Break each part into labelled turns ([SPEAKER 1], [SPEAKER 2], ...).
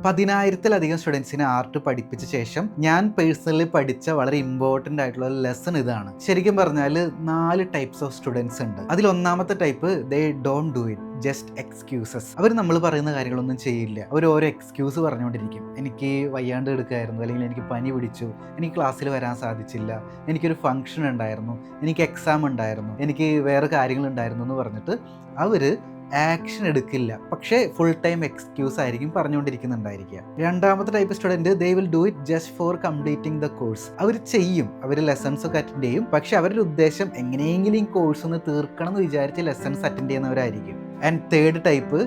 [SPEAKER 1] 10,000-ലധികം സ്റ്റുഡൻസിനെ art പഠിപ്പിച്ച ശേഷം ഞാൻ പേഴ്സണലി പഠിച്ച വളരെ ഇമ്പോർട്ടൻ്റ് ആയിട്ടുള്ള ലെസൺ ഇതാണ്. ശരിക്കും പറഞ്ഞാൽ 4 ടൈപ്സ് ഓഫ് സ്റ്റുഡൻസ് ഉണ്ട്. അതിൽ ഒന്നാമത്തെ type they don't do it, just excuses. അവർ നമ്മൾ പറയുന്ന കാര്യങ്ങളൊന്നും ചെയ്യില്ല. അവർ ഓരോ എക്സ്ക്യൂസ് പറഞ്ഞുകൊണ്ടിരിക്കും. എനിക്ക് വയ്യാണ്ട് എടുക്കായിരുന്നു, അല്ലെങ്കിൽ എനിക്ക് പനി പിടിച്ചു, എനിക്ക് ക്ലാസ്സിൽ വരാൻ സാധിച്ചില്ല, എനിക്കൊരു ഫംഗ്ഷൻ ഉണ്ടായിരുന്നു, എനിക്ക് എക്സാം ഉണ്ടായിരുന്നു, എനിക്ക് വേറെ കാര്യങ്ങളുണ്ടായിരുന്നു എന്ന് പറഞ്ഞിട്ട് അവർ ആക്ഷൻ എടുക്കില്ല. പക്ഷേ ഫുൾ ടൈം എക്സ്ക്യൂസ് ആയിരിക്കും പറഞ്ഞുകൊണ്ടിരിക്കുന്നുണ്ടായിരിക്കുക. രണ്ടാമത്തെ type student they will do it just for completing the course. അവർ ചെയ്യും, അവർ ലെസൺസ് ഒക്കെ അറ്റൻഡ് ചെയ്യും, പക്ഷെ അവരുടെ ഉദ്ദേശം എങ്ങനെയെങ്കിലും ഈ കോഴ്സ് ഒന്ന് തീർക്കണം എന്ന് വിചാരിച്ച് ലെസൺസ് അറ്റൻഡ് ചെയ്യുന്നവരായിരിക്കും. And third type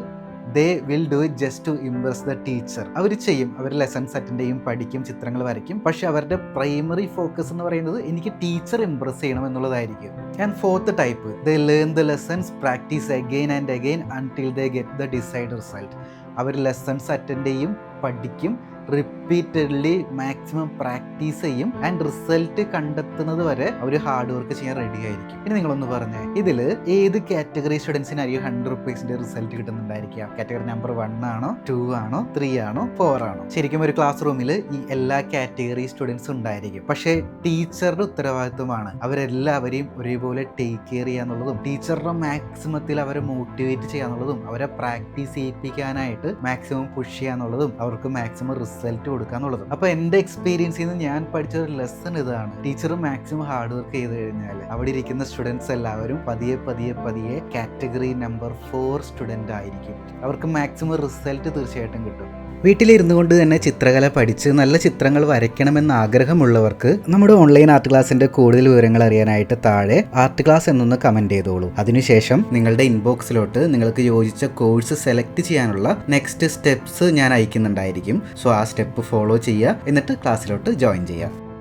[SPEAKER 1] they will do it just to impress the teacher. അവർ ചെയ്യും, അവർ ലെസൺസ് അറ്റൻഡ് ചെയ്യും, പഠിക്കും, ചിത്രങ്ങൾ വരയ്ക്കും, പക്ഷെ അവരുടെ പ്രൈമറി ഫോക്കസ് എന്ന് പറയുന്നത് എനിക്ക് ടീച്ചർ ഇംപ്രസ് ചെയ്യണം എന്നുള്ളതായിരിക്കും. And fourth type they learn the lessons, practice again and again until they get the desired result. അവർ ലെസൺസ് അറ്റൻഡ് ചെയ്യും, പഠിക്കും, റിപ്പീറ്റഡ്ലി മാക്സിമം പ്രാക്ടീസ് ചെയ്യും, ആൻഡ് റിസൾട്ട് കണ്ടെത്തുന്നത് വരെ അവർ ഹാർഡ് വർക്ക് ചെയ്യാൻ റെഡി ആയിരിക്കും. ഇനി നിങ്ങളൊന്ന് പറഞ്ഞേ, ഇതിൽ ഏത് കാറ്റഗറി സ്റ്റുഡൻസിനായിരിക്കും 100 റുപ്പീസിന്റെ റിസൾട്ട് കിട്ടുന്നുണ്ടായിരിക്കുക? കാറ്റഗറി നമ്പർ 1 ആണോ, 2 ആണോ, 3 ആണോ, 4 ആണോ? ശരിക്കും ഒരു ക്ലാസ് റൂമിൽ ഈ എല്ലാ കാറ്റഗറി സ്റ്റുഡൻസ് ഉണ്ടായിരിക്കും. പക്ഷേ ടീച്ചറുടെ ഉത്തരവാദിത്വമാണ് അവരെല്ലാവരെയും ഒരേപോലെ ടേക്ക് കെയർ ചെയ്യാന്നുള്ളതും, ടീച്ചറുടെ മാക്സിമത്തിൽ അവരെ മോട്ടിവേറ്റ് ചെയ്യാന്നുള്ളതും, അവരെ പ്രാക്ടീസ് ചെയ്യിപ്പിക്കാനായിട്ട് മാക്സിമം പുഷ് ചെയ്യാന്നുള്ളതും, അവർക്ക് മാക്സിമം റിസൾട്ട് കൊടുക്കുക എന്നുള്ളത്. അപ്പോൾ എൻ്റെ എക്സ്പീരിയൻസിൽ നിന്ന് ഞാൻ പഠിച്ച ഒരു ലെസൺ ഇതാണ്. ടീച്ചർ മാക്സിമം ഹാർഡ് വർക്ക് ചെയ്ത് കഴിഞ്ഞാൽ അവിടെ ഇരിക്കുന്ന സ്റ്റുഡൻസ് എല്ലാവരും പതിയെ പതിയെ പതിയെ കാറ്റഗറി നമ്പർ 4 സ്റ്റുഡൻ്റ് ആയിരിക്കും. അവർക്ക് മാക്സിമം റിസൾട്ട് തീർച്ചയായിട്ടും കിട്ടും. വീട്ടിലിരുന്നു കൊണ്ട് തന്നെ ചിത്രകല പഠിച്ച് നല്ല ചിത്രങ്ങൾ വരയ്ക്കണമെന്ന് ആഗ്രഹമുള്ളവർക്ക് നമ്മുടെ ഓൺലൈൻ ആർട്ട് ക്ലാസ്സിന്റെ കൂടുതൽ വിവരങ്ങൾ അറിയാനായിട്ട് താഴെ ആർട്ട് ക്ലാസ് എന്നൊന്ന് കമന്റ് ചെയ്തോളൂ. അതിനുശേഷം നിങ്ങളുടെ ഇൻബോക്സിലോട്ട് നിങ്ങൾക്ക് യോജിച്ച കോഴ്സ് സെലക്ട് ചെയ്യാനുള്ള നെക്സ്റ്റ് സ്റ്റെപ്സ് ഞാൻ അയക്കുന്നുണ്ടായിരിക്കും. സോ ആ സ്റ്റെപ്പ് ഫോളോ ചെയ്യുക, എന്നിട്ട് ക്ലാസ്സിലോട്ട് ജോയിൻ ചെയ്യുക.